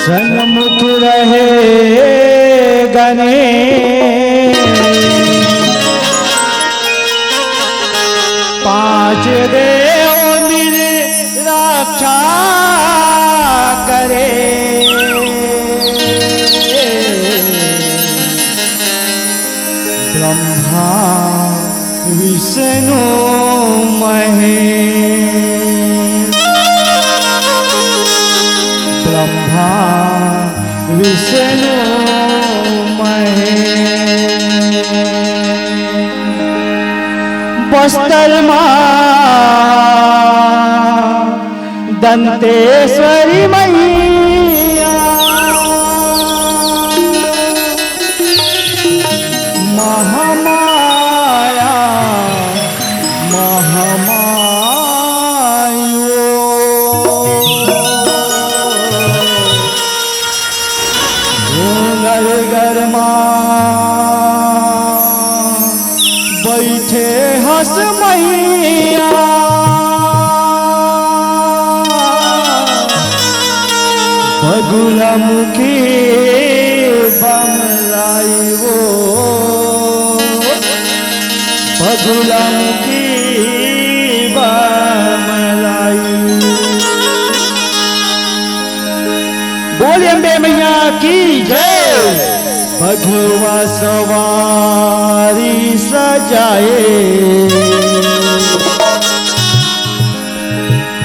सन्मुख रहे गणे पांच देव मेरी रक्षा करे ब्रह्मा विष्णु महेश ब्रह्मा विष्णु महेश बस्तर दंतेश्वरी मैया महामाया महामायो घर बैठे हंस मैया बगुला मुखी बमलाई वो बगुला मुखी बमलाई। बोलिए अम्बे मैया की जय। भगवा सवारी सजाए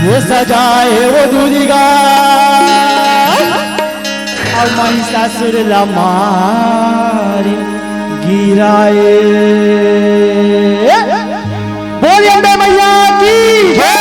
वो सजाए वो दुर्गा और महिषासुर लमारी गिराए। बोलिए अम्बे मैया की जय।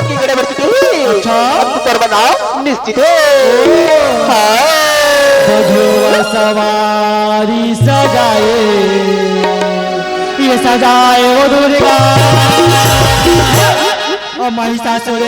बाकी गड़े बढ़ चुके हैं। अच्छा। अब तो बनाओ निश्चित है। हाँ बधुआ सवारी सजाए, ये सजाए वो दुर्गा और महिषासुर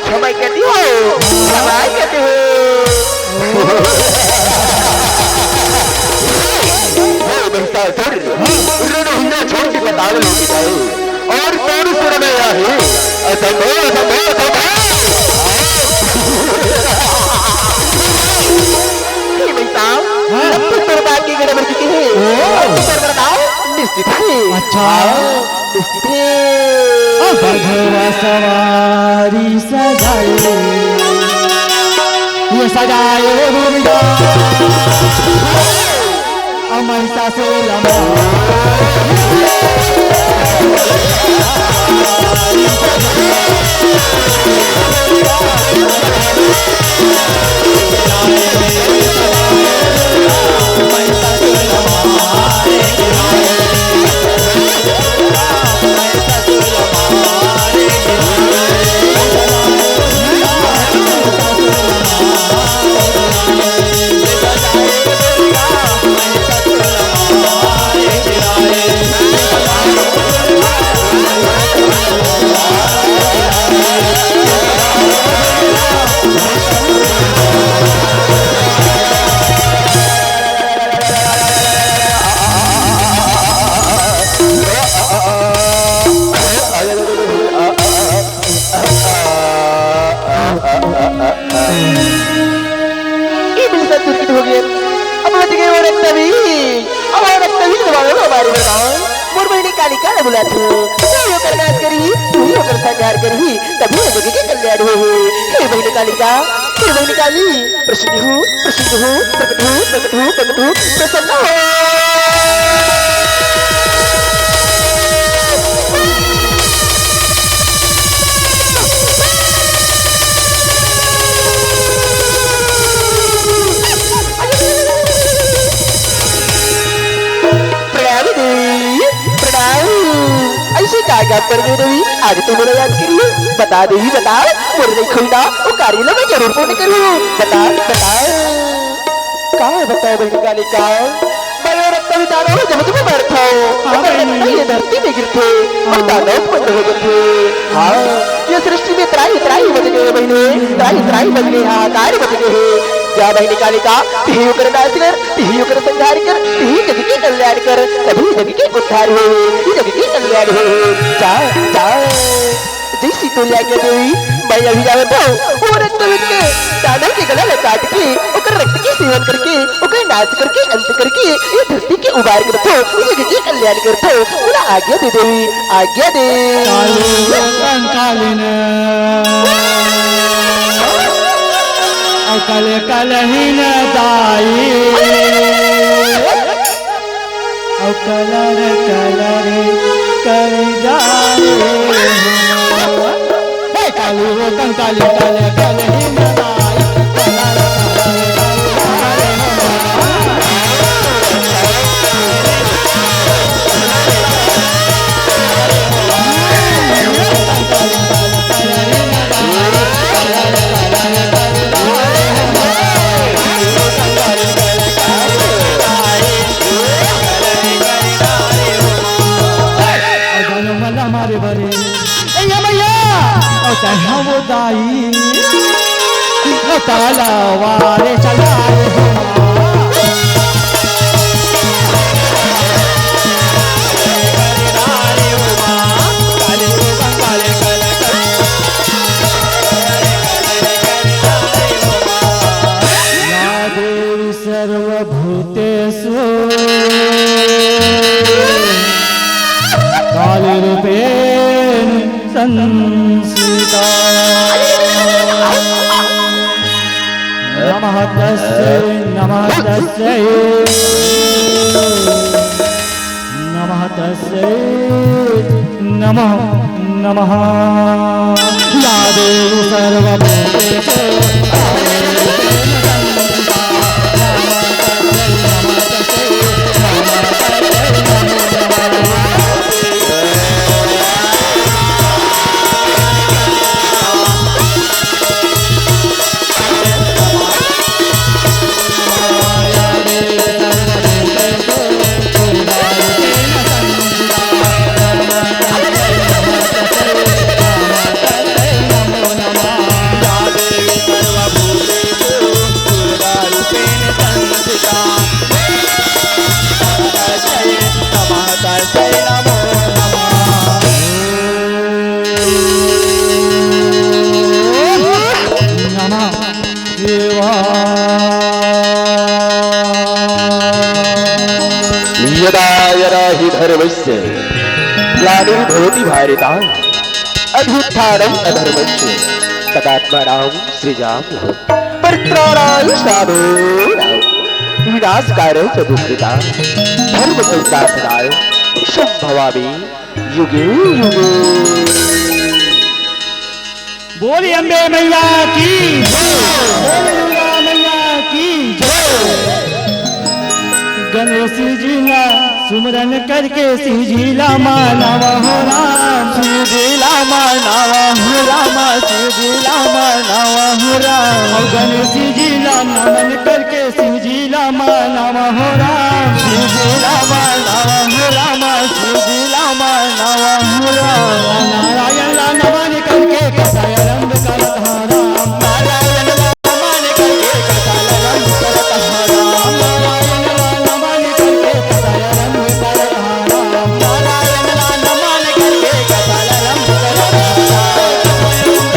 क्षमाई कहती हो, क्षमाई कहती हो। छोड़ के बता लोगी जाए और कौन सुर में है असंभव असंभव की गड़े बढ़ चुकी है। निश्चित है। अच्छा निश्चित है। बधुआ सवारी सजाए, ये सजाए वो दुर्गा और महिषासुर बुला तू होकर नाच करी, तू ही होकर संहार करी, तभी जगह के कल्याण हो। हे बहन कालिका, हे बहन काली, प्रसन्न हो, प्रसन्न हो, प्रकट हो, प्रकट हो, प्रकट हो, प्रसन्न हो। क्या कर देवी आज तो मेरा याद करिए, बता देवी बता, मुझे नहीं खोलना वो कार्य मैं जरूर पूर्ण करूँ। बता बता कहाँ बताए बहन कालिका, मैं रक्त विचारों में जब तुम्हें बैठा हो ये धरती में गिरते और दानव बंद हो गए। हाँ ये सृष्टि में त्राही त्राही बच गए बहने, त्राही त्राही बच गए, हाहाकार बच गए। जा बहन कालिका, तिही होकर नाच कर, तिही होकर संहार कर, तिही जग के कल्याण कर, तभी जग के उद्धार हो, जग के कल्याण हो। जा जा जैसी तो लागे देवी, मैं अभी जावे तो वो रक्त के दानव के गला में काट के ओकर रक्त के सेवन करके ओकर नाच करके अंत करके ये धरती के उबार कर तो जग के कल्याण कर तो बोला आज्ञा दे देवी, आज्ञा दे। कल कलहीन दाई कलर कलर कर जाए काली वो कंकाली कल कलहीन दाई कलर कहव दाई तलवार चलाए सर्वभूतेषु कालरूपेण संस्थिता नमः तस्यै नमः तस्यै नमः तस्यै नमः नमः या देवी सर्वभूतेषु यदा यदा हि धर्मस्य ग्लानिर्भवति भारत अभ्युत्थानम् अधर्मस्य तदात्मानं सृजाम्यहम् परित्राणाय साधूनां विनाशकाराय च दुष्कृतां धर्म संस्थापनाय संभवामि युगे युगे। बोली अम्बे मैया की बोली दुर्गा मैया की गणेश जी ना सुमरन करके शिव जी ला मानव हो राम शिव जी ला मानव हो राम शिव जी ला मानव हो राम गणेश जी ला नमन करके शिव जी ला मानव हो राम शिव जी ला मानव हो राम शिव जी ला मानव हो राम नारायण ला नमन करके कथाय आरंभ करत हा राम नारायण ला नमन करके कथाय आरंभ करत हा राम नारायण ला नमन करके कथाय आरंभ करत हा राम नारायण ला नमन करके कथाय आरंभ करत हा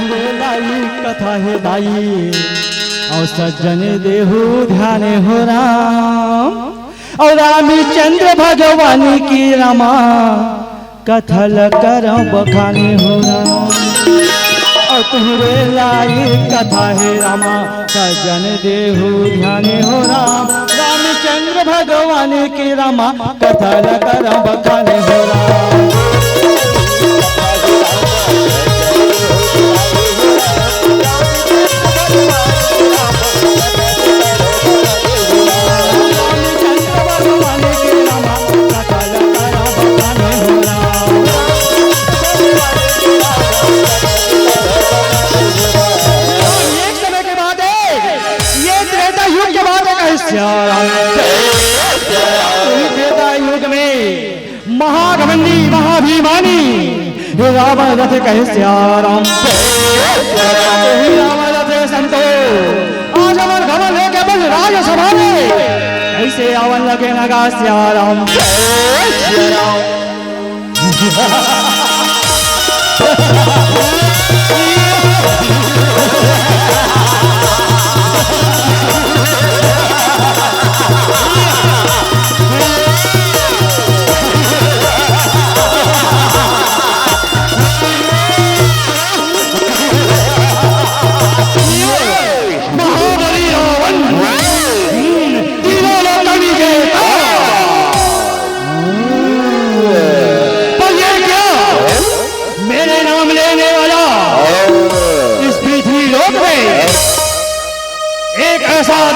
कथा है दाई और सज्जन देहु ध्यान हो राम और रामचंद्र भगवान की रमा कथल कर बखाने हो राम और तुम्हारे लाई कथा है रामा सज्जन देहु ध्यान हो राम रामचंद्र भगवान की रमा कथल कर बखाने हो राम त्रेता युग में महाघमंडी महाभिमानी रावण रथ कहे श्याराम रावण रथ संतो आज अमर घमन लेके बल राज सभा में ऐसे आवन लगे नगा श्याराम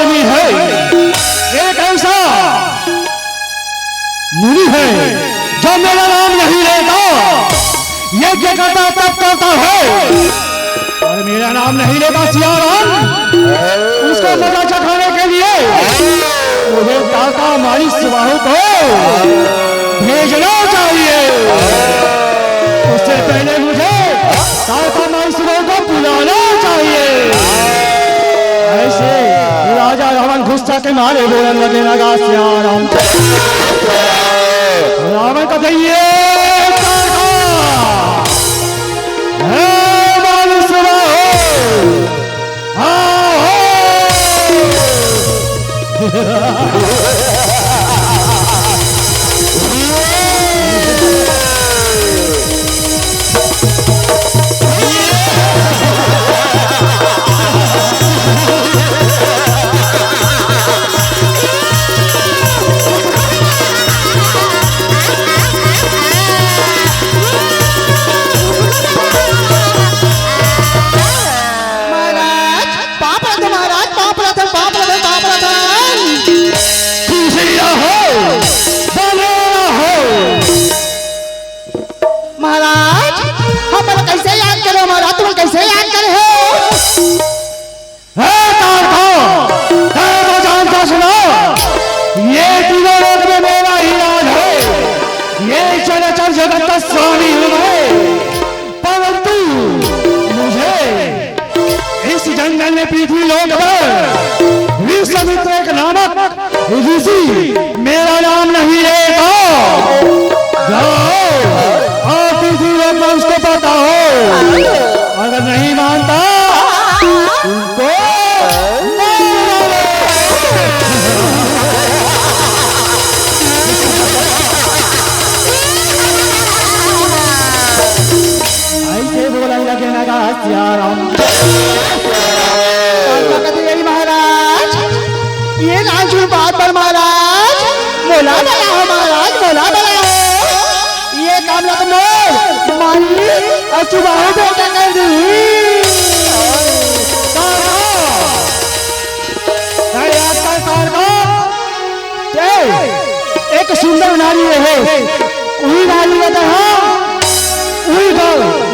आदमी है, एक ऐसा मुनि है जो मेरा नाम नहीं लेता, यज्ञ करता तप करता है और मेरा नाम नहीं लेता सिया राम। उसको मजा चखाने के लिए मुझे ताता मारी सुबाहु को भेजना चाहिए। उससे पहले मुझे ताता मारी सुबाहु को बुलाना चाहिए। ऐसे राजा रावण गुस्सा के मारे बोलने लगे, लगा सिया राम। रावण का कहिए जगत का स्वामी हूं मैं, परंतु मुझे इस जंगल में पृथ्वी लोक पर विश्वामित्र एक नामक ऋषि मेरा नाम नहीं लेगा। जाओ और पृथ्वी लोक में उसको बताओ, अगर नहीं मानता तुमको महाराज, ये नाजुक बात पर महाराज मोला बना हो, महाराज मोला बना हो। ये काम ना तो मानी और सुबह बेटा कर दी। एक सुंदर नारी है, वही नारी का वही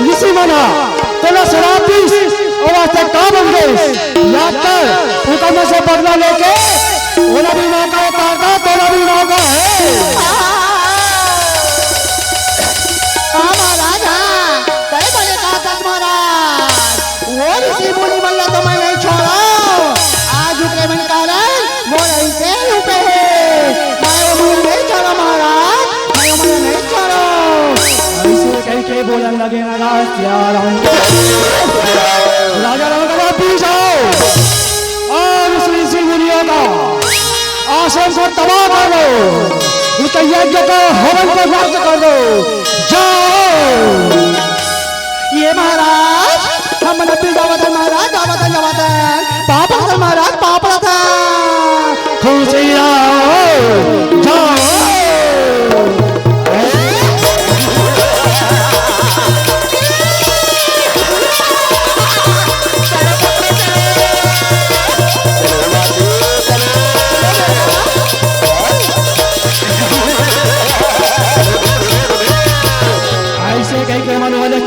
ऋषि बना तेरा शराब पीस और वास्ते काम बन गए। याद कर उनका से बदला लेके ओला भी मौका उतारता, तोला भी मौका है। महाराज तेरे बड़े का महाराज, वो ऋषि मुनि बल्ला तो मैं नहीं छोड़ा। आज उतरे मन कारण मोर ऐसे रुपए मैं वो मुनि नहीं छोड़ा महाराज, मैं वो मुनि नहीं छोड़ा। ऐसे कह के बोलने लगे राजा राम का वापिस आओ और उस ऋषि मुनियों का आश्रम को तबाह कर दो, उसका यज्ञ को हवन को नष्ट कर दो। जाओ। ये महाराज हम नब्बी जावतन महाराज जावतन पाप रतन महाराज पाप रतन खुशी आओ। जाओ।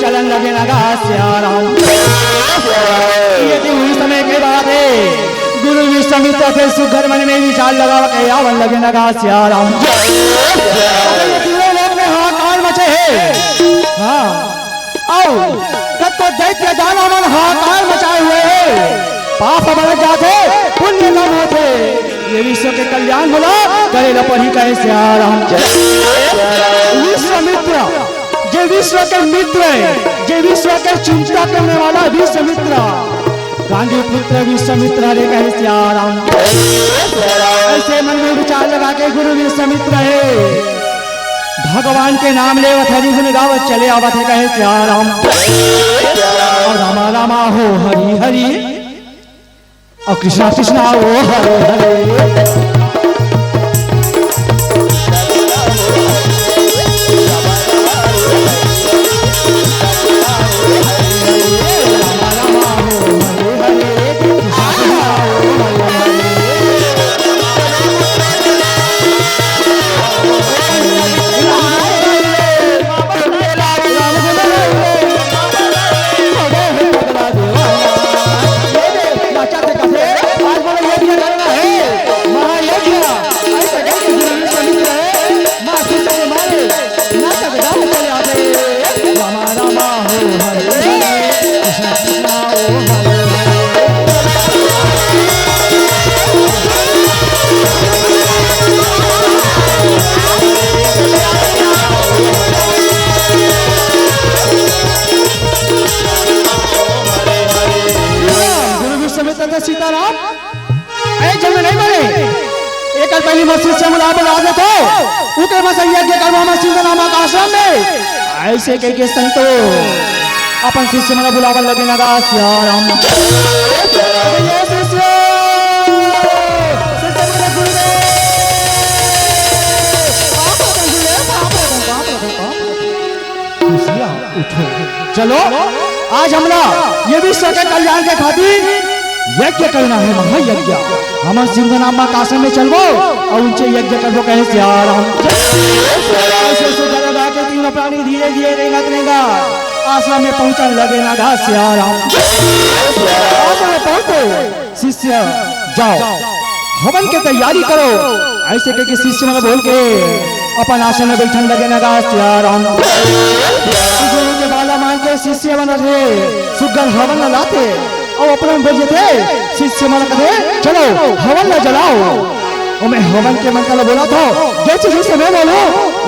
चलन लगे लगा श्याराम। ये उस समय के बाद है गुरु विश्वामित्र फिर सुघर मन में विचार लगा के आवन लगे लगा श्याराम। लोग में हाहाकार मचे है। हाँ आओ तब तो दैत्य दानव हाहाकार मचाए हुए है, पाप बढ़ जाते पुण्य कम होते। ये विश्व के कल्याण होला करे लपही कहे श्याराम। विश्वामित्र जे विश्व के मित्र है, जे विश्व के चिंता करने वाला विश्वामित्र, गांधी पुत्र विश्वामित्र हरे कहे श्याराम। ऐसे मन में विचार लगा के गुरु विश्वामित्र है, भगवान के नाम ले हरि गुण गावत चले आवत है कहे श्याराम। और रामा रामा हो हरि हरि और कृष्णा कृष्णा हो हरे हरे। चल में नहीं बने एक पहली मस्जिद से मुला बुला दे तो उके बस यज्ञ करवा मस्जिद नामा का आश्रम में ऐसे कह के संतो अपन शिष्य मला बुलावा लगे ना सिया राम ये शिष्य उठो चलो आज हमला ये विश्व के कल्याण के खातिर यज्ञ करना है महायज्ञ हमार सिंह नामा काशी में चलबो और उनसे यज्ञ करबो कहे सिया राम ऐसे लगा के तीनों प्राणी धीरे धीरे रेंगा आश्रम में पहुंचने लगे ना सिया राम आश्रम में पहुंचो शिष्य जाओ हवन की तैयारी करो ऐसे कह के शिष्य मन बोल के अपन आश्रम में बैठन लगे ना सिया राम गुरु के बाला मान के शिष्य मन रहे सुगल हवन लाते और अपना बोले थे शिष्य मन कहे चलो हवन न जलाओ और मैं हवन के मंत्र बोला था जैसे जैसे मैं बोलो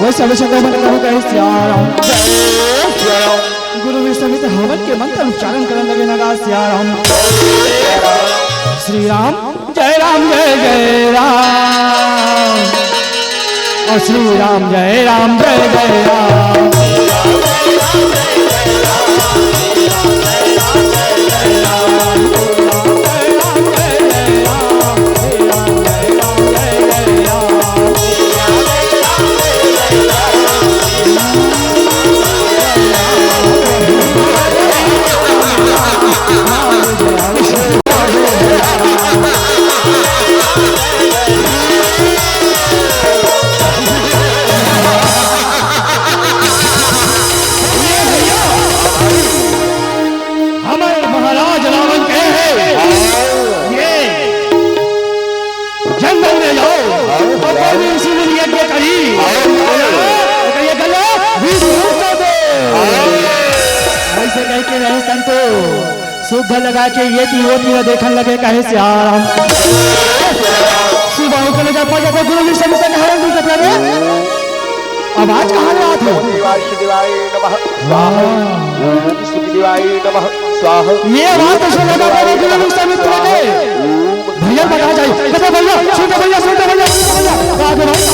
वैसे वैसे हवन करूँ कहे सिया राम गुरु विष्णु मित्र हवन के मंत्र उच्चारण करने लगे ना सिया राम श्री राम जय राम जय जय राम और श्री राम जय जय राम सुख लगा के ये तीनों देखने लगे कहे सिया राम सुबह को लगा पड़ जाते गुरु जी सभी से हरण दूर कर रहे आवाज कहां रहा था शिवाय नमः स्वाहा शिवाय नमः स्वाहा ये आवाज तो सुन लगा पड़े गुरु जी सभी के भैया बता जाए कहते भैया सुन भैया आगे भाई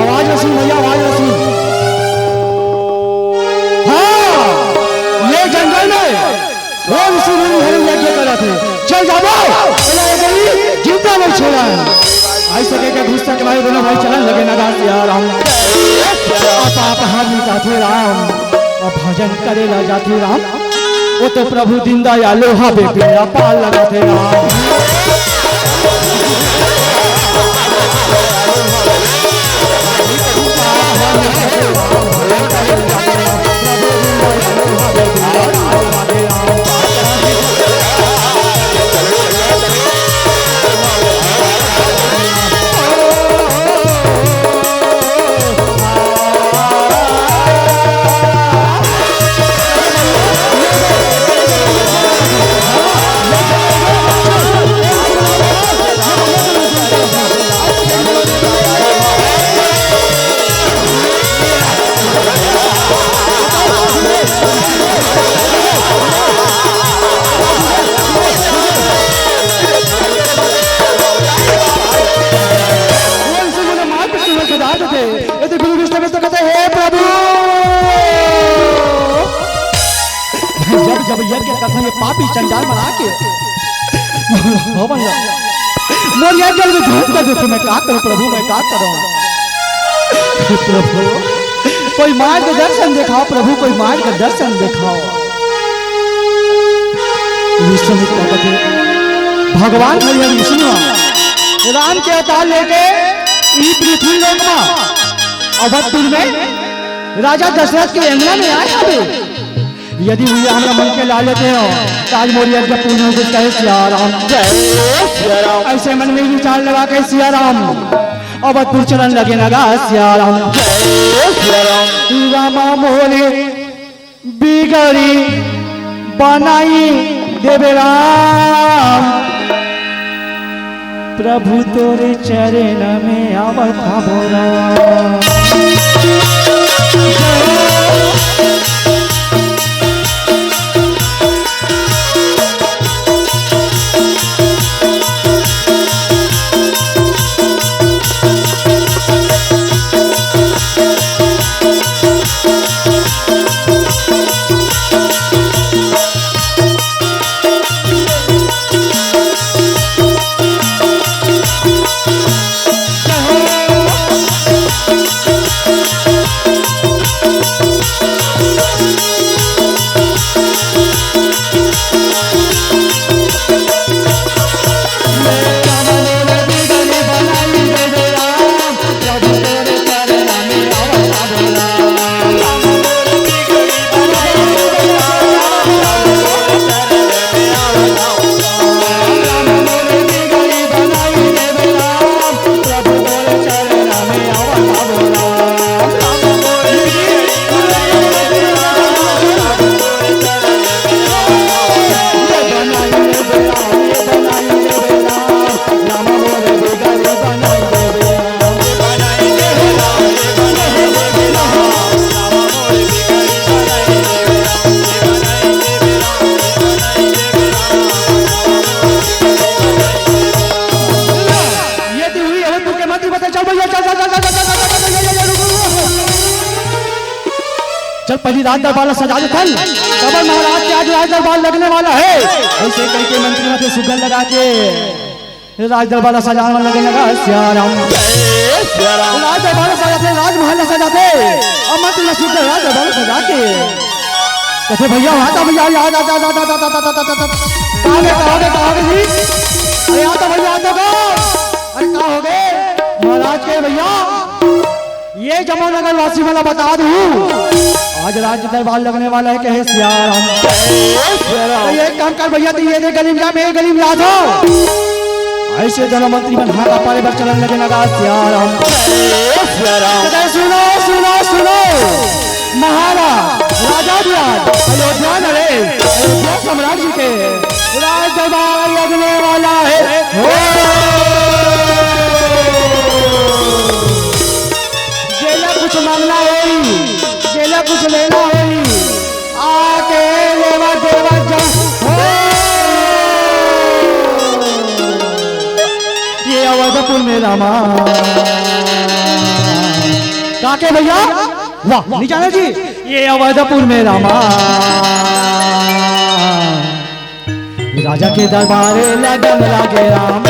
आवाज न सुन भैया आवाज न सुन हां ये जंगल में और इसी दिन हरण यज्ञ करा थे चल जाओ जिंदा नहीं छोड़ा ऐसे कह के गुस्सा के भाई दोनों भाई चलन लगे ना सिया राम आप हाथ मिटाते राम और भजन करे ला जाते राम वो तो प्रभु दिन दयालु हा बेपिया पाल लगाते राम जब यज्ञ कथा ये पापी चंडाल बना के भवन मोर यज्ञ में धूप कर दे मैं का करूं प्रभु मैं का करूं प्रभु कोई मार्ग दर्शन दिखाओ प्रभु कोई मार्ग दर्शन दिखाओ विश्वामित्र कहते भगवान भैया विष्णु राम के अवतार लेके ई पृथ्वी लोक में अवधपुर में राजा दशरथ के अंगना में आए हवे यदि भैया हमरा मन के ला लेते हो ताज मोर यज्ञ पूर्ण हो कुछ कहे सिया राम जय सिया राम ऐसे मन में विचार लगा के सिया राम अवधपुर चलन लगे नगा सिया राम जय सिया राम रामा मोरे बिगड़ी बनाई देवे राम प्रभु तोरे चरण में आवत भोरा चल पहली राज दरबार सजा दे थल कबर महाराज के आज राज दरबार लगने वाला है। ऐसे कई के मंत्री मथे सुगंध लगा के राज दरबार सजाने लगने लगा। सियाराम राज दरबार सजाते राजमहल सजाते और मंत्री सुगंध राज दरबार सजा के कहते भैया आता भैया याद आता कहाँ जी अरे आता भैया आता अरे कहाँ हो गए महाराज के भैया ये जमुनानगर वासी वाला बता दूं आज राज्य दरबार लगने वाला है कहे सियाराम। तो ये काम कर भैया तो ये दे गरीब जा मेरे गरीब याद हो ऐसे जन मंत्री बन हाथ पारे पर चलन लगे लगा। सियाराम सुनो सुनो सुनो महाराज राजा विराज अयोध्या नरेश अयोध्या सम्राट जी के राज दरबार लगने वाला है। कुछ मांगना है जेला कुछ लेना है आके लेवा देवा जा ये अवधपुर में रामा काके भैया वाह नहीं जाना जी ये अवधपुर में रामा राजा के दरबारे लगन लागे राम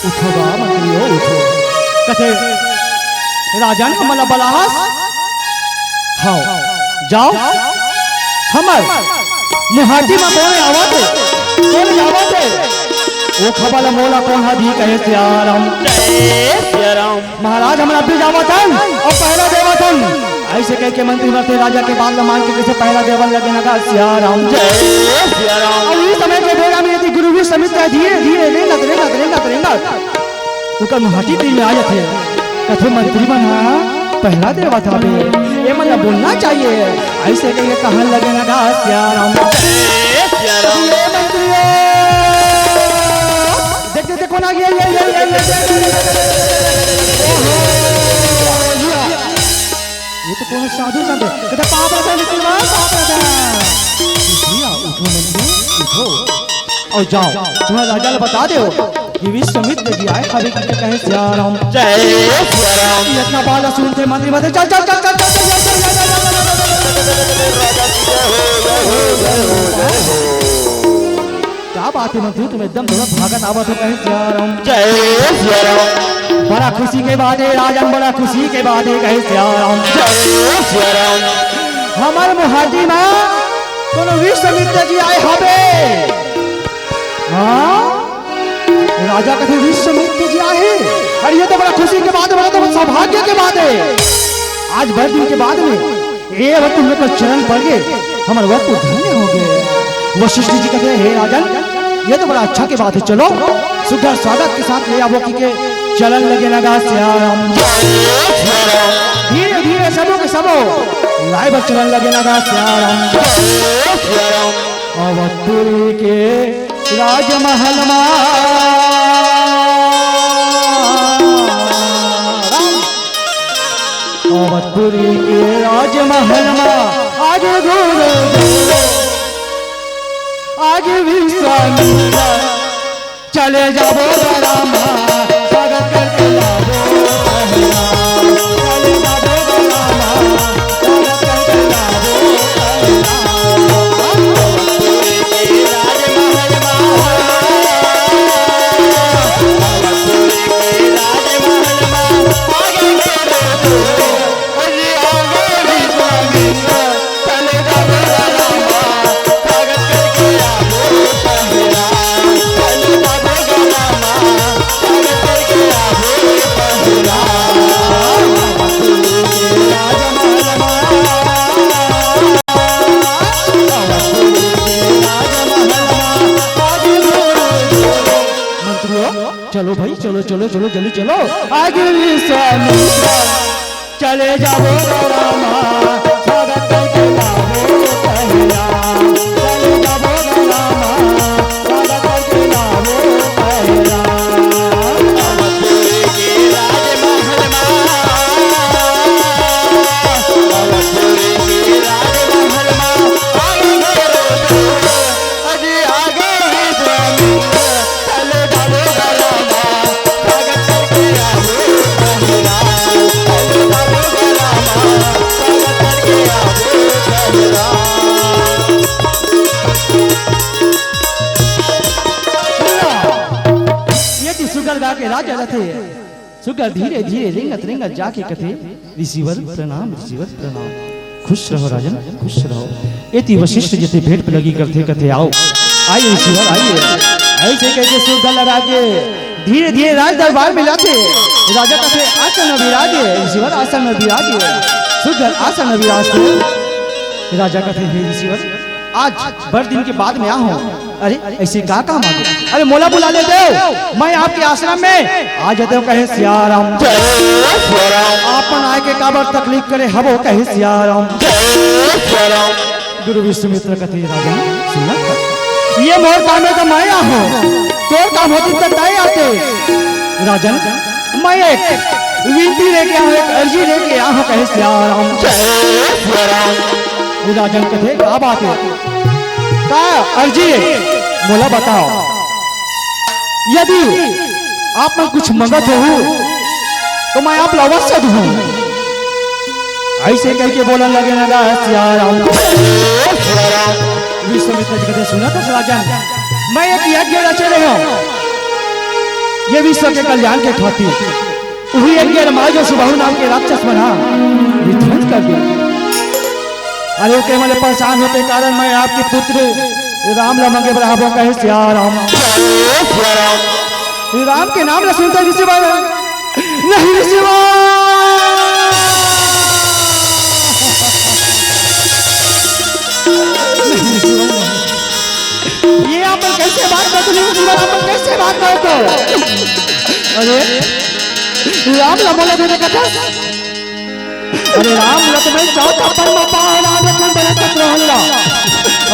उठो मंत्रियों उठो कथे राजा ने हमला बलास हाँ जाओ हमर मुहाटी में कौन आवत कौन जावत वो खबल मोला कौन हदी कहे सियाराम महाराज हमरा भी जावत और पहला देवत ऐसे कह के मंत्री मरते राजा के बाल मान के कैसे पहला देवन लगे लगा। सियाराम अब इस समय के बेगा में यदि गुरु भी समित धीरे धीरे रेंगत उनका मुहाटी तीन में आ जाते कथे मंत्री बना पहला देवा था ये मतलब बोलना चाहिए ऐसे कह के कहन लगे लगा। सियाराम मंत्री देख कौन आ गया ये तो कौन साधु संत कहते पाप रहता निकलवा पाप रहता उठो मंत्री उठो और जाओ तुम्हारा राजा ने बता दो कि विश्वामित्र जी आए हरि के कहे सियाराम इतना बाला सुनते मंत्री बता चल चल चल चल क्या बात है मंत्री तुम एकदम थोड़ा भागत आवत हो कहे सियाराम बड़ा खुशी के बाद है राजन बड़ा खुशी के बाद है कहे सियाराम हमारे मुहाटी में कोनो विश्वामित्र जी आए हबे हाँ राजा कहते विश्वामित्र जी आए और ये तो बड़ा खुशी के बाद बड़ा तो सौभाग्य के बाद है आज भर दिन के बाद में ये वक्त तुम लोग चरण पड़ गए हमारे वक्त तो धन्य हो गए। वशिष्ठ जी कहते हैं हे राजन ये तो बड़ा अच्छा के बात है चलो सुधर स्वागत के साथ ले आवो कि चलन लगे लगा। सियाराम धीरे धीरे सबों के सबों लाए पर चलन लगे लगा। सियाराम अवधपुर के राजमहल अवधपुर के राजमहल आगे गुरु आगे विश्वामित्र चले जाबो रामा स्वागत करके लाबो चले जाबो रामा स्वागत करके लाबो चलो चलो जल्दी चलो आगे विश्वामित्र चले जाओ रामा स्वागत करके लाओ पहला चले जाओ रामा स्वागत करके लाओ पहला के राजा रथे सुगर धीरे धीरे रिंगत रिंगत जाके कथे ऋषिवर प्रणाम खुश रहो राजन खुश रहो। एति वशिष्ठ जैसे भेंट पे लगी करते कथे आओ आइए ऋषिवर आइए। ऐसे कहते सुगर लगा के धीरे धीरे राज दरबार में लाते राजा कथे आसन में विराजे ऋषिवर आसन में विराजे सुगर आसन में विराजते राजा कथे हे ऋषिवर आज बड़े दिन के बाद में आया हूँ। अरे ऐसे का काम आ गया? अरे मोला बुला ले दो मैं आपके आश्रम में आ जाते हो कहे सियाराम आपन आए के काबर तकलीफ करे हबो कहे सियाराम गुरु विश्वामित्र कथे राजन सुना ये मोर काम है तो मैं आ हूँ तो काम होती तो तय आते राजन मैं एक विनती लेके आऊँ एक अर्जी लेके आया हूँ कहे सियाराम राजन कथे क्या बात है का अर्जी मोला बताओ यदि आप में कुछ मंगत हो तो मैं आप अवश्य दूं। ऐसे कह के बोलने लगे ना सियाराम विश्वामित्र जी कहते सुना तो राजन मैं एक यज्ञ रचे रहे हूं ये विश्व के कल्याण के खातिर वही यज्ञ रमाय जो सुबाहु नाम के राक्षस बना विध्वंस कर दिया। अरे के मैंने परेशान होते कारण मैं आपके पुत्र राम लमन के बराबर कहे सियाराम राम के नाम न सुनते ऋषिवर नहीं ऋषिवर ये आप कैसे बात करते नहीं ऋषिवर आप कैसे बात करते अरे राम लमन के कथा अरे राम लक्ष्मण चौथा परम पावन लक्ष्मण बने तक रहला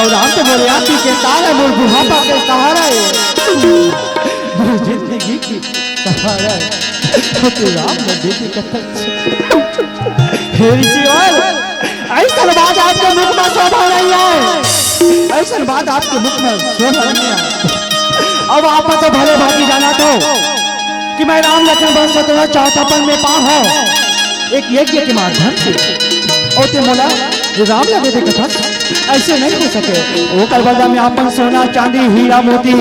और राम तो बोले आपकी के तारा मोर बुढ़ापा के सहारा है जिंदगी की सहारा है तो राम ने देखी कथा हे ऋषिवर ऐसा बात आपके मुख में शोभा नहीं है ऐसा बात आपके मुख में शोभा नहीं है। अब आप तो भले भागी जाना तो कि मैं राम लक्ष्मण बन सकता चौथापन में पा हूँ एक यज्ञ के माध्यम से और ते मोला राम लगे थे कथा ऐसे नहीं हो सके वो करबला में आपन सोना चांदी हीरा मोती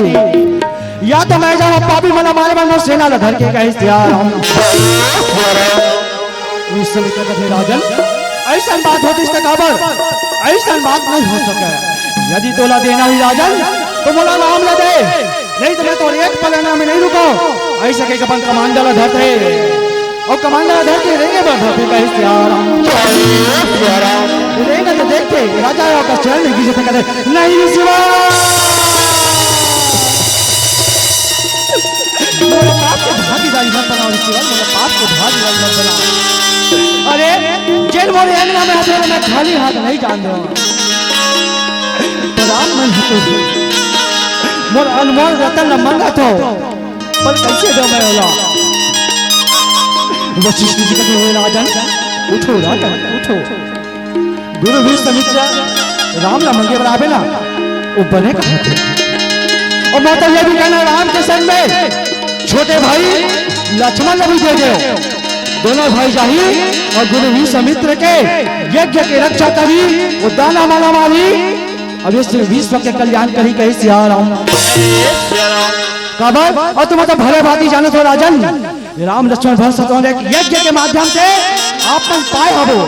या तो मैं जाऊं पापी मना मारे मन सेना लधर के कहे सियाराम विश्वामित्र कथे राजन ऐसा बात होती इस खबर ऐसा बात नहीं हो सके यदि तोला देना ही राजन तो मोला नाम ला दे नहीं तो मैं तो एक पलना में नहीं रुको ऐसा के अपन कमांडर धरते और कमांडर धर के रहेंगे बढ़ते कहे सियाराम रहेंगे तो देखते राजा का चरण नहीं गिरते कहते नहीं ऋषिवर मेरे पाप को भागीदारी मत बनाओ ऋषिवर मेरे पाप को भागीदारी मत बनाओ। अरे जेल मोरे अंगना में आते मैं खाली हाथ नहीं जान दो तो राम नहीं होते मोर अनमोल रतन मंगा तो पर कैसे दो मैं होला वशिष्ठ जी कहते हुए राजन उठो राजन उठो गुरु विश्वामित्र राम ना मंगे बराबर ना वो बने कहा थे और माता ये भी कहना राम के संग में छोटे भाई लक्ष्मण भी दे दो दोनों भाई जाही और गुरु विश्वामित्र के यज्ञ के रक्षा करी वो दाना माना मारी अब इस विश्व के कल्याण करी कही सियाराम खबर और तुम तो भले भांति जानो तो राजन राम लक्ष्मण भरत शत्रुघ्न यज्ञ के माध्यम से आपन पाए हबो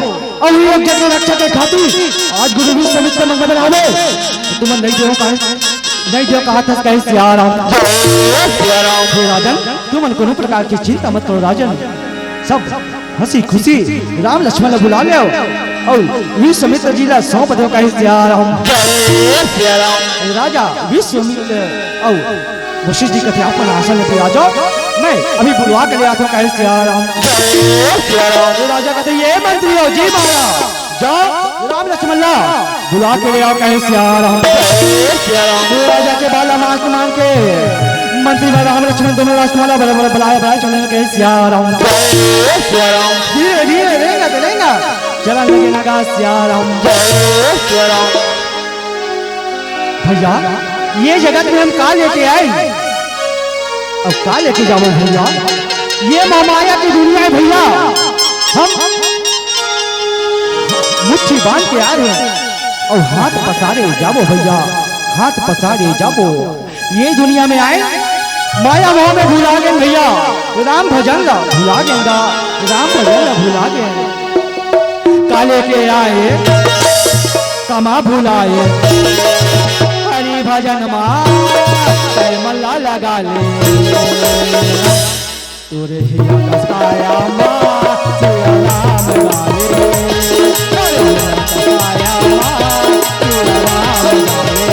और यज्ञ के रक्षा के खातिर आज गुरु विश्वामित्र मंगल बनावे तुम नहीं जो कहा था कहे सियाराम हे राजन तुम कोनो प्रकार की चिंता मत करो राजन सब हंसी खुशी राम लक्ष्मण बुला ले और विश्वामित्र जी ला सौंप दो कहे सियाराम राजा विश्वामित्र और वशिष्ठ जी कहते अपन आसन पे आ जाओ मैं अभी बुलवा के ले आता हूँ, कहे सिया राम। तो राजा कहते ये मंत्री हो जी महाराज, जाओ राम लक्ष्मण ला बुला के ले आओ, कहे सिया राम। तो राजा के बाला मान के मंत्री राम लक्ष्मण दोनों राजकुमार बुलाया चलने कहे सिया राम। धीरे धीरे लेगा चला लगे लगा सिया राम। भैया ये जगत में हम का लेके आए, अब का लेके जाओ भैया, ये महामाया की दुनिया है भैया। हम मुट्ठी बांध के आ रहे हैं और हाथ पसारे जाबो भैया, हाथ पसारे जाबो। ये दुनिया में आए माया मोह में भुला गए भैया, राम भजन ला भुला गेंगा, राम भजन ला भुला गए। काले के आए कमा भुलाए, हरि भजन मल्ला लगा ले, तोरे हिया कसाया माँ तेरा नाम गाले, तोरे हिया कसाया माँ तेरा नाम गाले।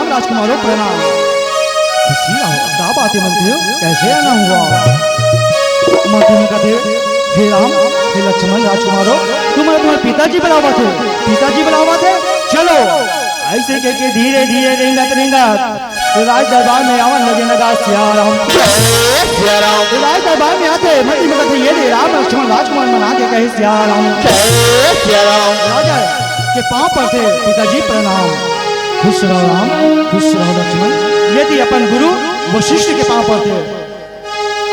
राजकुमारों प्रणाम। खुशी रहो, क्या बात है मंत्री, कैसे आना हुआ? मंत्री ने कहते हे राम हे लक्ष्मण राजकुमारों, तुम्हारे पिताजी बुलावा थे, पिताजी बुलावा थे, चलो। ऐसे कह के धीरे धीरे रेंगा तो राज दरबार में आवन लगे लगा सिया राम। राज दरबार में आते मंत्री में कहते ये राम लक्ष्मण राजकुमार मना के कहे सिया राम। राजा के पांव पर थे पिताजी प्रणाम। खुश रहो राम, खुश रहो लक्ष्मण, यदि अपन गुरु वशिष्ठ के पांव पर थे,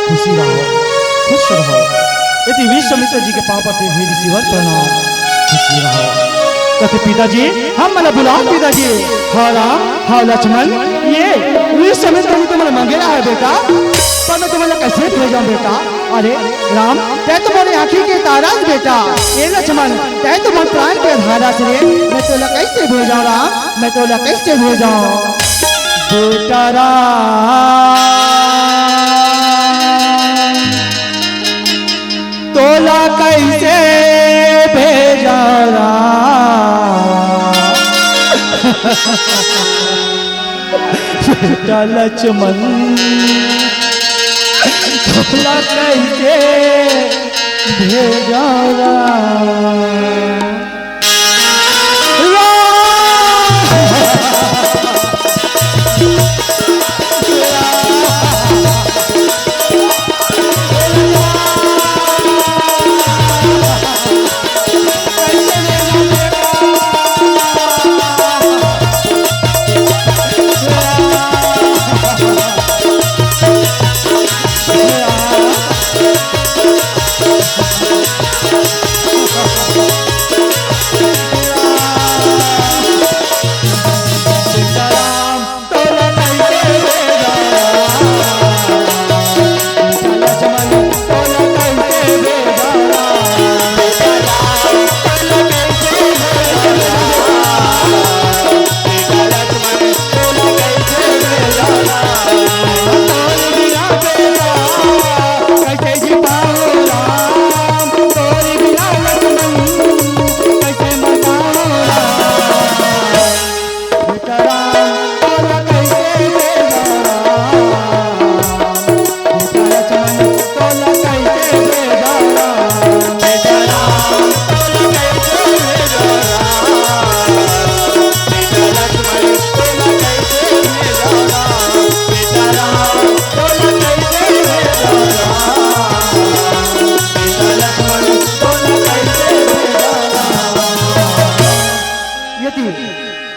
खुशी रहो, खुश रहो। यदि विश्वामित्र जी के पांव पर थे, हे ऋषिवर प्रणाम, खुशी रहो। कहते पिताजी हम मैंने बुलाओ पिताजी। हाँ राम हाँ लक्ष्मण, ये विश्वामित्र जी तुम्हारे मंगेरा है बेटा, पर मैं तुम्हें कैसे भेजा बेटा? अरे राम तै तो मेरी आँखी के ताराज बेटा, ये लक्ष्मण तै तो मेरे प्राण के धारा से, मैं तो कैसे भेजा राम, मैं तो कैसे भेजा बेटा राम, तोला कैसे भेजा राम। बेटा लक्ष्मण तोला कैसे भेजा राम।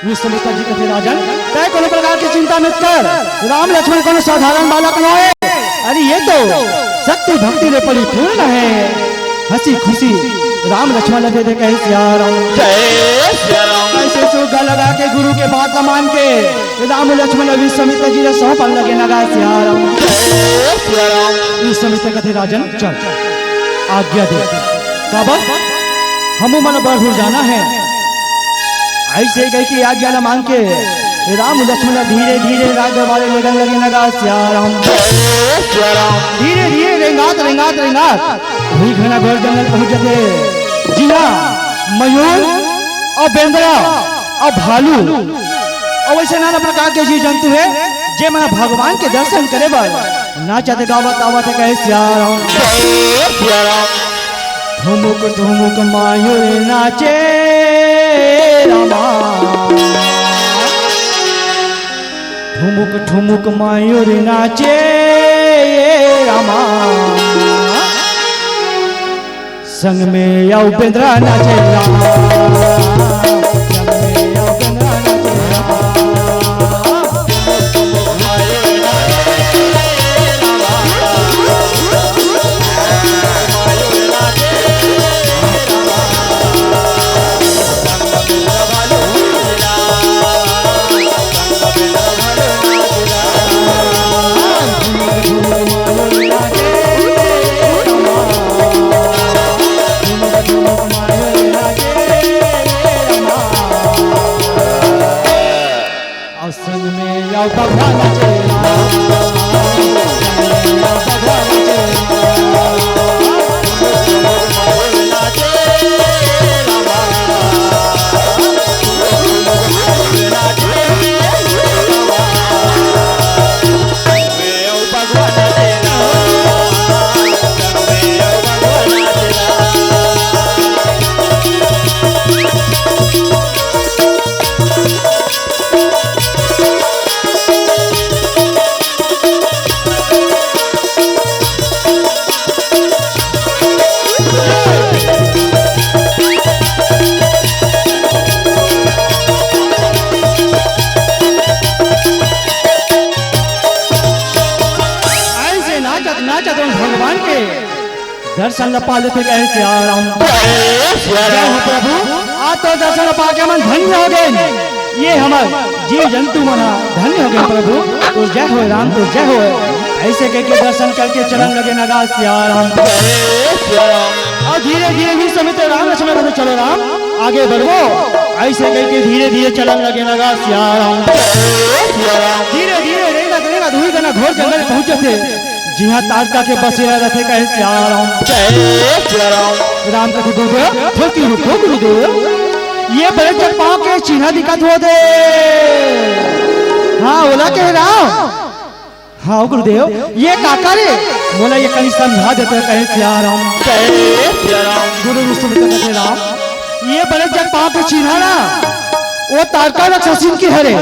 विश्वामित्र जी कहते राजन तय कोनो प्रकार की चिंता मत कर, राम लक्ष्मण कोनो साधारण बालक न है। अरे ये तो शक्ति भक्ति में परिपूर्ण है। हंसी खुशी राम लक्ष्मण लगे थे कहे सिया राम। जय सिया राम। ऐसे सुगा लगा के गुरु के बात मान के राम लक्ष्मण विश्वामित्र जी ने सौंपन लगे लगा सिया राम। जय सिया राम। विश्वामित्र कहते राजन चल आज्ञा दे बाबा हम मन बढ़ जाना है। ऐसे गई की आज्ञा न मान के राम लक्ष्मण धीरे धीरे राग वाले लगन लगे लगा सिया राम। जय सिया राम। धीरे धीरे रेंगात रेंगात रेंगात वही घना घोर जंगल पहुंच जाते। जी हाँ मयूर और बेंदरा और भालू और वैसे नाना प्रकार के जीव जंतु है जे मना भगवान के दर्शन करे बर ना चाहते गावत आवत कहे सिया राम। जय सिया राम। ठुमुक ठुमुक मयूर नाचे रामा। ठुमुक ठुमुक मयूर नाचे रामा। संग में आओ बेंद्रा नाचे राम। संग में आओ बेंद्रा नाचे राम। भगवान के दर्शन पा लेते कहे सिया राम। जय हो प्रभु आज तो दर्शन पा के मन धन्य हो गए। ये हमारे जीव जंतु मना धन्य हो गए प्रभु। तो जय हो राम तो जय हो। ऐसे कह के दर्शन करके चलन लगे नगा सिया राम। और धीरे धीरे भी समय राम लक्ष्मण कहते चलो राम आगे बढ़ो। ऐसे कह के धीरे धीरे चलन लगे नगा सिया राम। धीरे धीरे रेंगा रेंगा धुई गना घोर जंगल पहुंचे थे। जी हाँ तारका के बसेरा रथे कहे सिया राम। राम का गुरुदेव ठोकी रुको गुरुदेव ये बड़े जग पाँव के चिन्ह दिखत हो दे। हाँ बोला कहे राम। हाँ गुरुदेव ये काका रे बोला ये कहीं समझा देते कहे सिया राम। गुरु विष्णु कहते राम ये बड़े जग पाँव के चिन्ह ना वो तारका राक्षसीन की हरे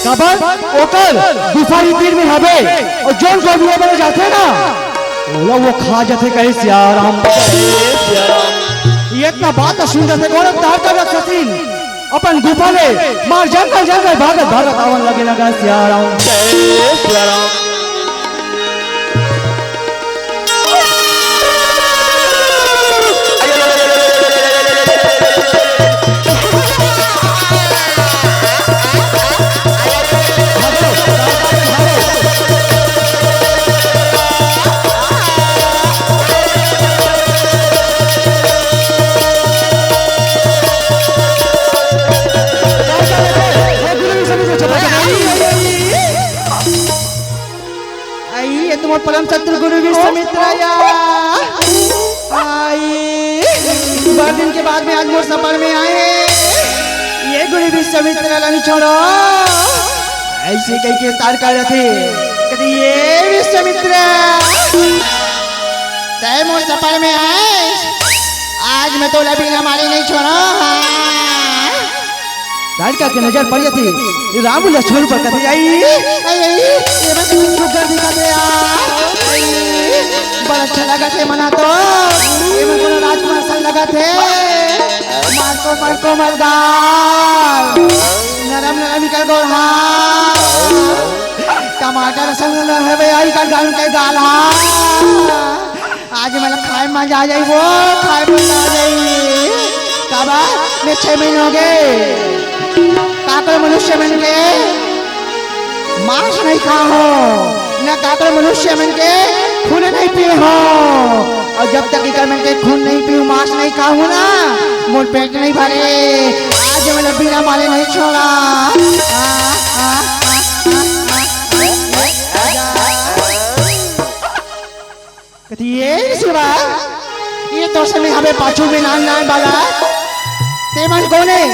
कबर ओकर गुफाई तीर में हवे और जोन को भी बने जाते ना बोला वो खा जाते कहे सिया राम। ये इतना बात सुन जाते कौन तारका राक्षसीन अपन गुफा ले मार जंगल जंगल भागत भागत आवन लगे लगा सिया राम। परम शत्रु गुरु विश्वामित्र आई बार दिन के बाद में आज मोर सफर में आए। ये गुरु विश्वामित्र नहीं छोड़ो ऐसे कह के तारका रथे कहते ये विश्वामित्र तय मोर सफर में आए आज मैं तो लबी हमारी नहीं छोड़ो। तारका की नजर पड़ जाती राम लक्ष्मण पर कहते बड़ा अच्छा लगा थे मना तो राजकुमार सन लगा थे मार को मरदार नरम नरम निकल गो टमाटर संग है भाई आई का गाल के गाल आज मला खाए मजा आ जाई वो खाए मजा आ जाई काबा मैं 6 महीने हो गए काकर मनुष्य बन के मांस नहीं खा हो न काकर मनुष्य बन के खून नहीं पिए हो और जब तक इकर मन के खून नहीं पीऊं मांस नहीं खाऊं ना मोर पेट नहीं भरे आज मैं बिना मारे नहीं छोड़ा ये शिवा ये तो समय हमें पाछू में नान वाला तेमन कौन है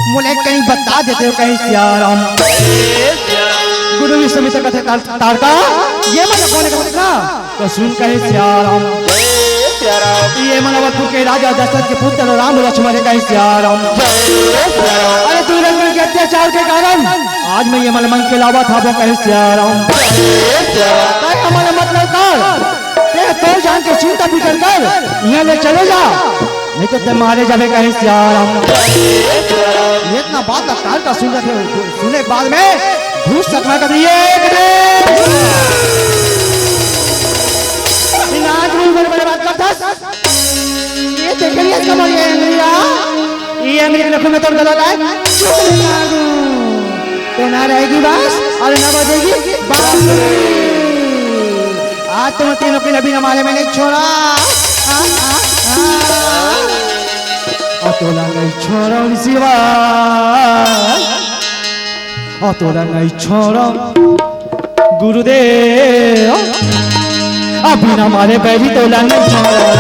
मुझे कहीं बता देते हो कहीं सियाराम गुरु विश्वामित्र से कथे तारका ये मतलब कौन है ना तो सुन कहे सियाराम ये मनवतपुर के राजा दशरथ के पुत्र राम लक्ष्मण कहे सियाराम अरे तू लक्ष्मण के अत्याचार के कारण आज मैं ये मन के लावा था वो कहे सियाराम हमारा मतलब कर तो जान के चिंता फिकर कर यहाँ ले चले जा नहीं तो मारे जावे कहे सियाराम इतना बात कार का सुन रहे सुने के बाद में घूस सकना कर दिए बड़े बात करता ये देखिए कमर ये अंग्रेज लखन में तोड़ गलत है तो ना रहेगी बस और ना बजेगी आज तुम तीनों की नबी हमारे में नहीं छोड़ा अतोला नहीं छोड़ा शिवा अतोला नहीं छोड़ा गुरुदेव अभी ना मारे बैरी तोला नहीं छोड़ा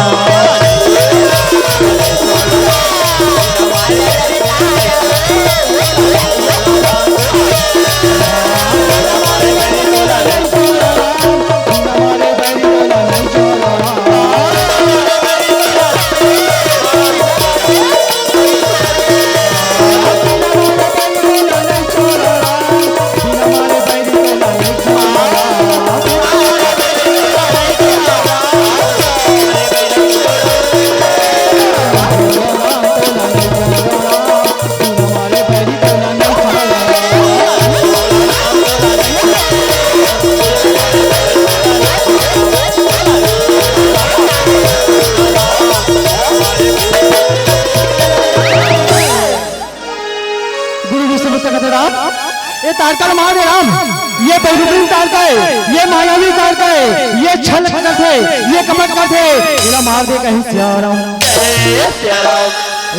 ये तारका मार दे राम ये बहुरूपी तारका है ये मायावी तारका है ये छल करत है ये कमर करत है इला मार दे कहीं सियाराम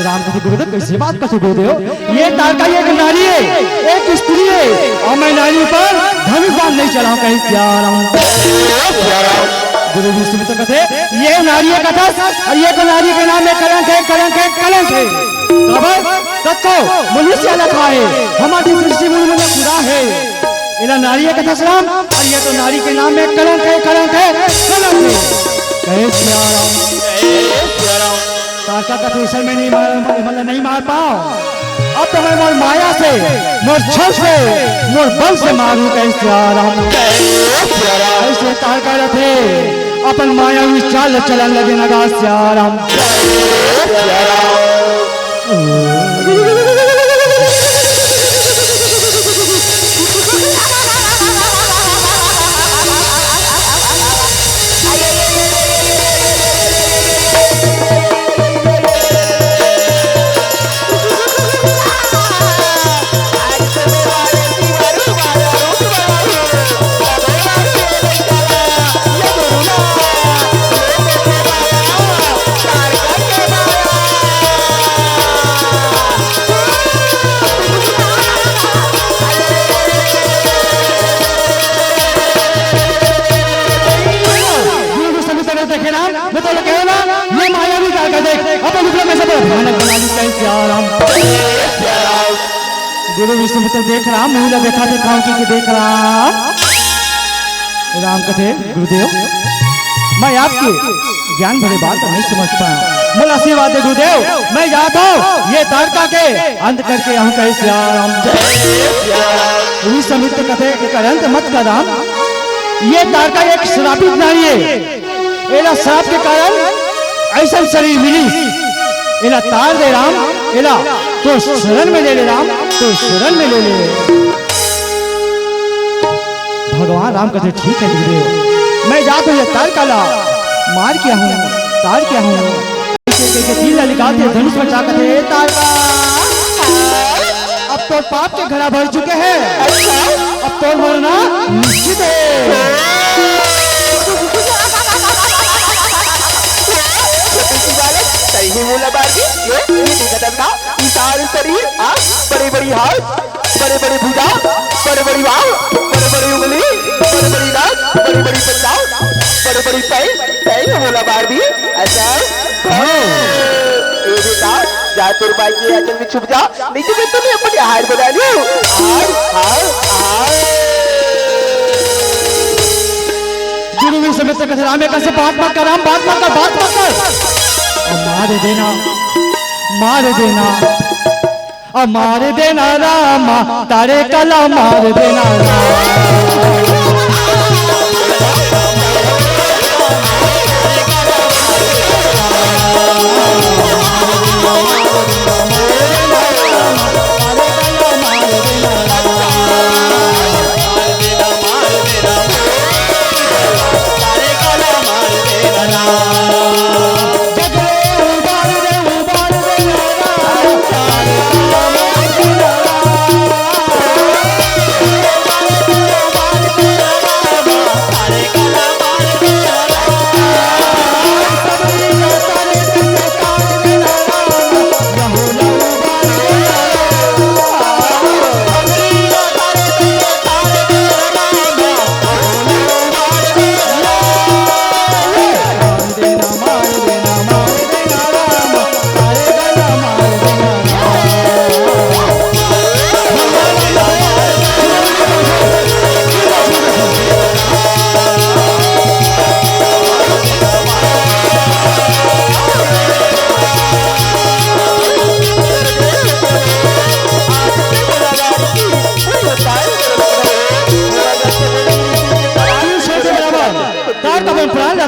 राम कथी गुरुदेव कैसे बात कैसे गुरुदेव ये तारका एक नारी है एक स्त्री है और मैं नारी पर धनुष बाण नहीं चलाऊं कहीं सियाराम गुरु विश्वामित्र कहते ये नारी है कथा और ये को नारी के नाम में कलंक है कलंक है कलंक है तत्को मनुष्य लखा है हमारी सृष्टि मूल में खुदा है इला नारी है कथा सलाम और ये तो नारी के नाम में कलंक है कलंक है कलंक है कहे सियाराम ताका का तो में नहीं मतलब नहीं मार पाओ अब तो मैं मोर माया से मोर छल से मोर बल से मारूं कहे सियाराम ऐसे ताका रथे अपन मायावी चाल चलन लगे नगा सियाराम गुरु विश्वामित्र देख रहा मुझे देखा दिखाऊं कि देख रहा राम कथे गुरुदेव मैं आपके ज्ञान भरे बात नहीं समझ पाया बोला आशीर्वाद दे गुरुदेव मैं जाता हूँ ये तारका के अंत करके हम कहे श्याम विश्वामित्र कथे एक अंत मत कर राम ये तारका एक श्रापित नारी है एला श्राप के कारण ऐसा शरीर मिली एला तार दे राम एला तो शरण में ले ले राम तो शरण में ले ले भगवान राम कहते ठीक है गुरुदेव, मैं जाता हूँ तार काला मार क्या हूँ, तार क्या हूँ तीर निकालते धनुष में चाकते तार का। अब तो पाप के घड़ा भर चुके हैं, अब तो मरना निश्चित है। सही बोला बाजी, ये देखा था विशाल शरीर, बड़ी बड़ी हाथ, बड़े बड़ी भुजा, बड़े बड़ी बाह, बड़े बड़ी उंगली, बड़े बड़ी नाक, बड़ी बड़ी पंजाब, बड़े बड़ी पैर, सही बोला बाजी। अच्छा ये बेटा जा तेरे भाई के आंचल में छुप जा, नहीं तो मैं तुम्हें अपनी हार बना लूं। गुरु समेत कहते राम कैसे बात मत कर, राम बात मत कर, बात मत कर। मार देना, मार देना, मार देना रामा तारे कला मार देना राम।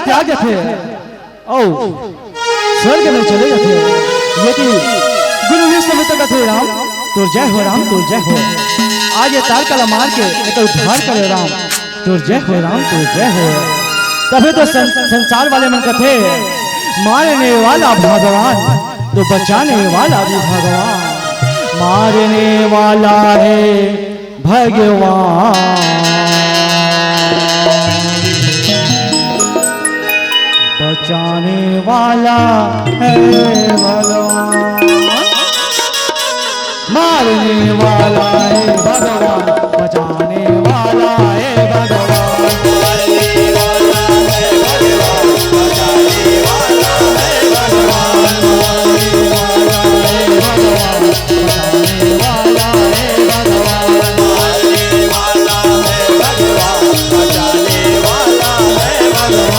त्याग थे ओ स्वर्ग में चले जाते, यदि गुरु समेत कथे राम तो जय हो, राम तो जय हो। आज ये तार कला मार के एक उद्धार करे राम तो जय हो, राम तो जय हो। तभी तो संसार वाले मन कथे मारने वाला भगवान तो बचाने वाला भी भगवान, मारने वाला है भगवान बचाने वाला है भगवान, मारने वाला है भगवान बचाने वाला है भगवान, मारने वाला है भगवान बचाने वाला है भगवान, मारने वाला है भगवान बचाने वाला है भगवान, मारने वाला है भगवान बचाने वाला है भगवान।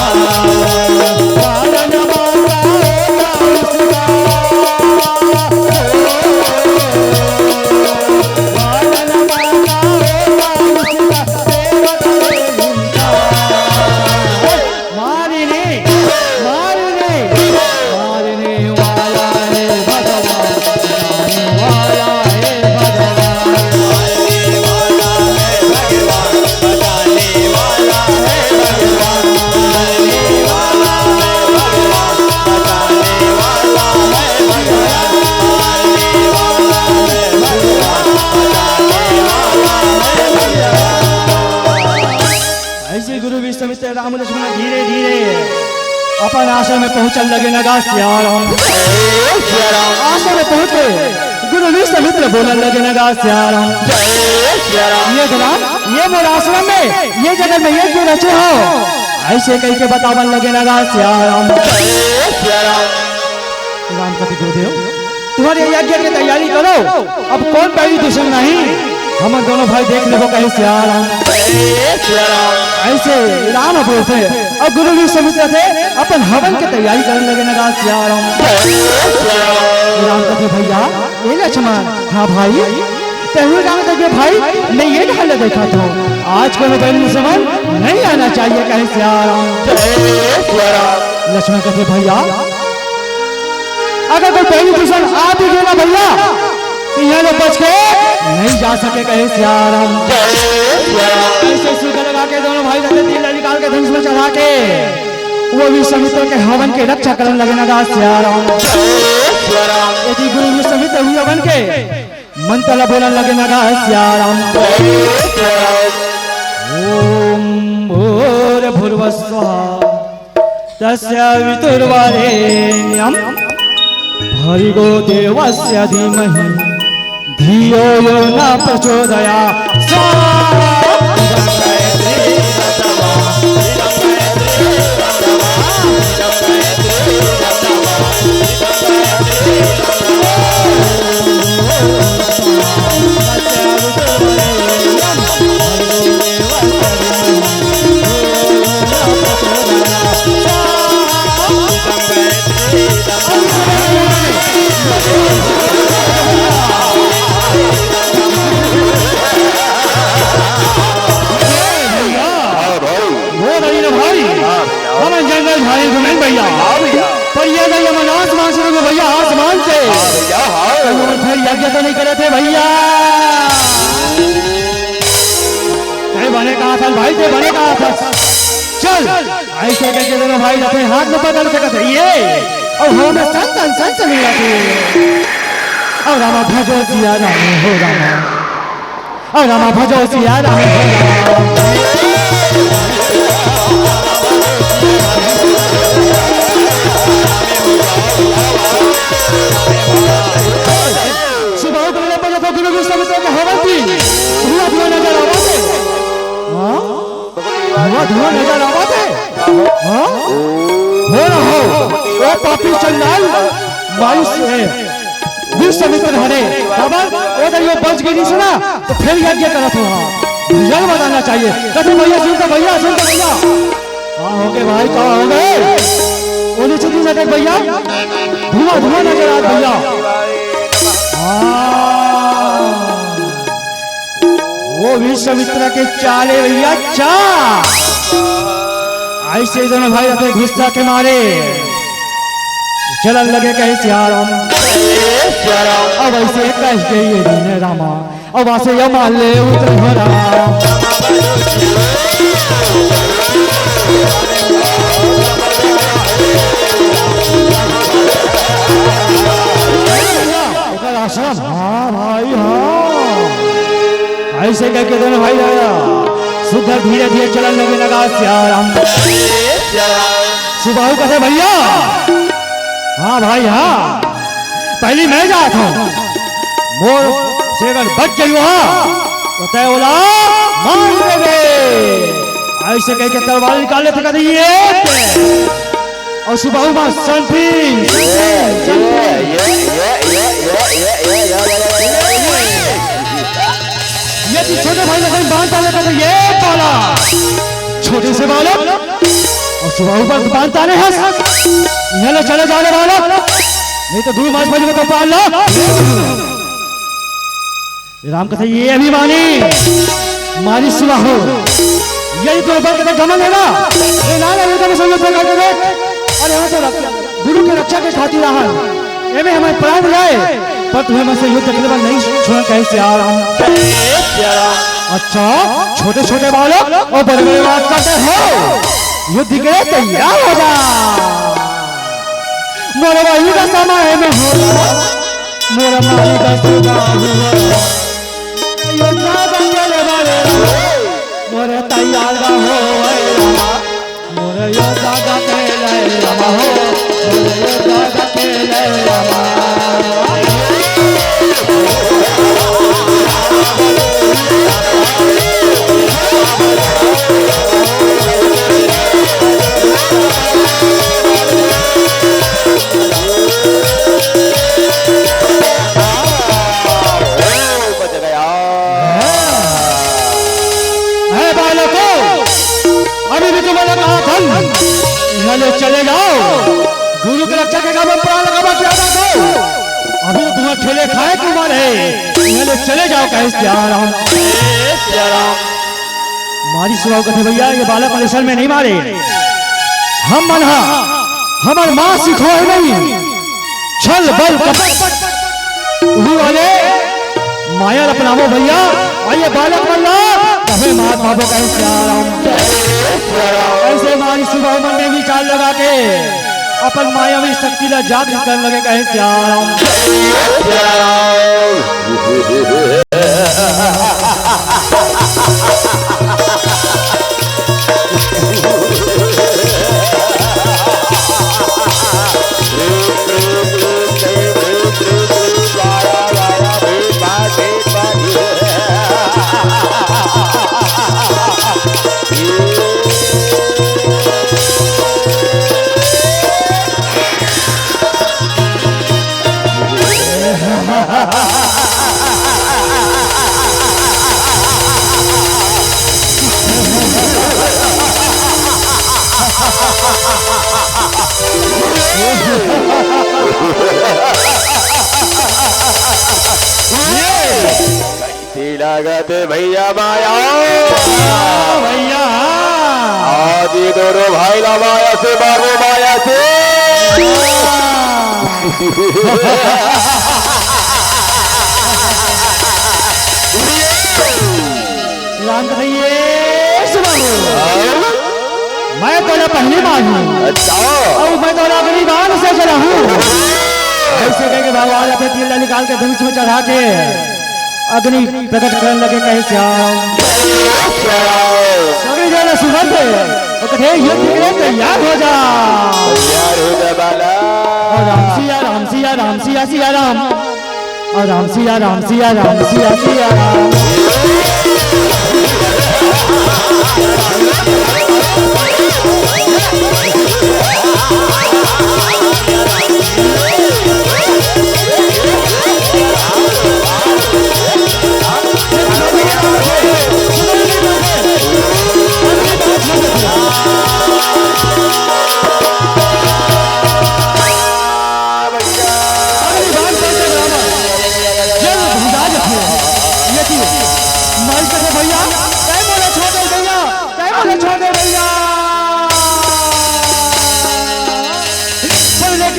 राम लक्ष्मण धीरे धीरे अपन आश्रम में पहुंचने लगे नगा सियाराम। आश्रम में पहुंच गए गुरु विश्वामित्र बोलने लगे नगा सियाराम। ये ग्राम ये मोर आश्रम में ये जगह में ये क्यों रचे हो, ऐसे कह के बतावन लगे नगा सियाराम। राम कथी गुरुदेव तुम्हारे यज्ञ की तैयारी करो, अब कौन पहली दुश्मन नहीं, हम दोनों भाई देख ले कहे सियाराम। ऐसे राम बोलते और गुरु विश्वामित्र थे अपन हवन की तैयारी करने लगे नगा सियाराम। राम कहते भैया ये लक्ष्मण, हाँ भाई तेरे राम कहते भाई मैं ये ढाल देखा था आज को दुश्मन नहीं आना चाहिए कहे सियाराम। लक्ष्मण कहते भैया अगर कोई पहली दुश्मन आ भी गया भैया यहाँ लोग बच के नहीं जा सके कहे सियाराम। ऐसे सूखा लगा के दोनों भाई रहते तीर निकाल के धनुष में चढ़ा के वो विश्वामित्र के हवन के रक्षा करने लगे नगा सियाराम। यदि गुरु विश्वामित्र हुई हवन के मंत्र बोलने लगे नगा सियाराम। ओम भूर्भुवस्सुवः तस्य वितुर्वरेण्यं भर्गो देवस्य धीमहि धियो यो न प्रचोदयात्। भैया पर ये यमन आसमान से भैया आसमान से फिर यज्ञ तो नहीं करे थे भैया। बने कहा था भाई थे बने कहा था चल ऐसे करके दोनों भाई अपने हाथ में पकड़ सकते ये और हमें संतन संतन और रामा भजो सिया राम हो रामा और रामा भजो सिया राम हो रामा। सुबह उठने पर जब गुरु विश्वामित्र के हवन थी धुआं धुआं नजर आवा थे। धुआं नजर आवा थे हो ना हो वो पापी चंडाल मायूस है विश्वामित्र हरे बाबा वो तो ये बच गई नहीं सुना तो फिर यज्ञ करा था जल बताना चाहिए कहते भैया सुनते भैया हाँ हो गए भाई कहाँ हो गए वो नीचे नजर भैया धुआं धुआं नजर आ भैया। वो विश्वामित्र के चाले भैया चा ऐसे दोनों भाई अपने गुस्सा के मारे चलन लगे कहे सियाराम। अब ऐसे कह गई है रामा अब ऐसे ये मान ले उतर राम। हाँ भाई हाँ ऐसे करके दोनों भाई सुधर धीरे धीरे चलन लगे लगा सियाराम। सुबह कहे भैया हाँ भाई हाँ पहली मैं जाता हूँ मोर से अगर बच गई वहां तो तय बोला मान देवे ऐसे कह के तलवार निकाल लेते कहते ये और सुबह मां संफी ये छोटे भाई लोग बांध डाले कहते ये बाला छोटे से बालक और सुबह ऊपर बांध डाले हैं यहाँ चले जाने वाला नहीं तो दूर मास भाई को पाल लो। राम कहते ये अभिमानी मारी सुना हो यही तो ऊपर कहते घमंड है ना ये ना लगे तो समझ पे करके देख अरे हम तो गुरु के रक्षा के खातिर रहा ये में हमें प्राण लाए पर तुम्हें मुझसे युद्ध करने पर नहीं छोड़ कैसे आ रहा हूं। अच्छा छोटे छोटे बालक और बड़े बड़े बात करते हो युद्ध के तैयार हो जा मोरा भाई का समय में हो मोरा माली का सुगा हुआ योद्धा बंगले वाले मोरे तैयार हो मोरे योद्धा का केले रामा हो मोरे योद्धा का केले रामा। चले जाओ गुरु के रक्षा के काम प्राण लगा दो अभी तो तुम्हें ठेले खाए क्यों मारे चले जाओ कहे सियाराम। मारी सुनाओ कथे भैया ये बालक मलेश्वर में नहीं मारे हम मना हमारे माँ सिखो नहीं छल बल वाले माया अपनावो भैया और ये बालक मल्ला तबे मार बाबू कहे सियाराम। ऐसे मारी सुबह मन में विचार लगा के अपन मायावी शक्ति ला जागृत करने लगे कहे सियाराम। लागत भैया माया भैया आज ये दोनों भाई ला माया से मारो माया से। राम कहिए मैं तो पहली बार हूँ। अच्छा और मैं तो अगली बार से चला हूँ। ऐसे कह के भगवान अपने तीर निकाल के धनुष में चढ़ा के अग्नि प्रकट करने लगे कहे श्याम। सभी जने सुगंध और कहे युद्ध के लिए तैयार हो जा। तैयार हो जा बाला। और राम सिया राम सिया राम सिया सिया राम और राम सिया राम सिया राम सिया सिया राम।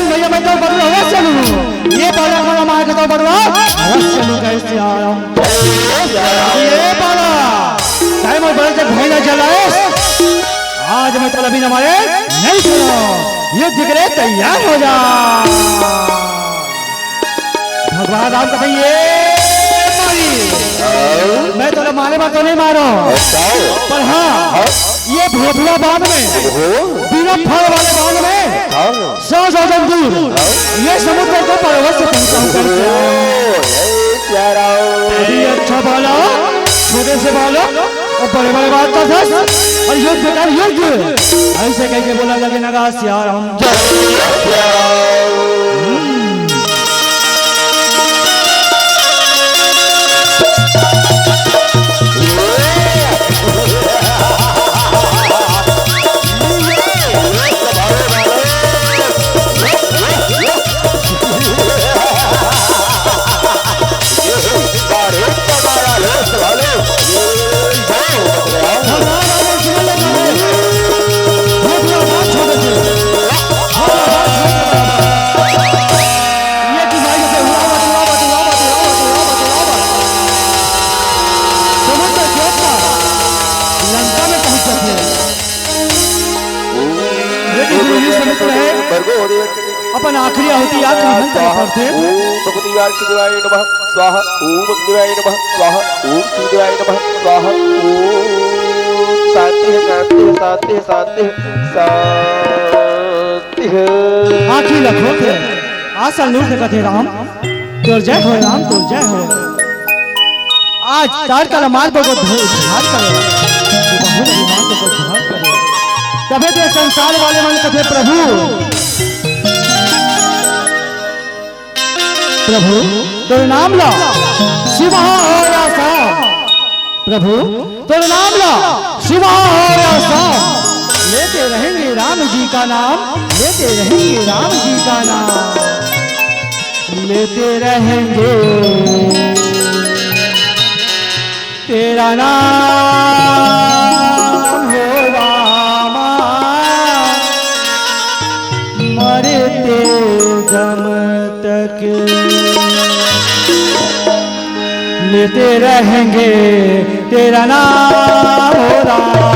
भैया मैं तो बड़वा रस चलूं। ये बाला हमारा मार के तो बड़वा रस चलूं कैसे आराम। ये बाला टाइम और बड़े से भैया चलाए। आज मैं तो अभी हमारे नहीं सुनो ये दिख रहे तैयार हो जा। भगवान राम कहिए मैं तो मारे बात तो नहीं मारो पर हाँ ये भोपला बांध में बिना फल वाले बांध में 100 दूर ये समुद्र को पर्वत से पहुंचाऊं यदि अच्छा बाला छोटे से बाला और बड़े बड़े बात का धस और युद्ध कर युद्ध ऐसे कह के बोला लगे नगा सियाराम। अपन आखिरी आहुति आखिरी मंत्र पढ़ते ओम भगवतीवार शिवाय नमः स्वाहा ओम भगवतीवाय नमः स्वाहा ओम शिवाय नमः स्वाहा ओम शांति शांति शांति शांति शांति आखिरी रखो थे आशा लूट कथे राम तोर जय हो राम तोर जय हो। आज तार का मार को उद्धार करे बहुत मार को उद्धार करे तबे तो संसार वाले मन कथे प्रभु प्रभु तोर नाम ला शिव हो या सा। प्रभु तोर नाम ला शिव हो या सा। लेते रहेंगे राम जी का नाम लेते रहेंगे राम जी का नाम लेते रहेंगे तेरा नाम हो रामा मरते दम तक लेते रहेंगे तेरा नाम हो राम।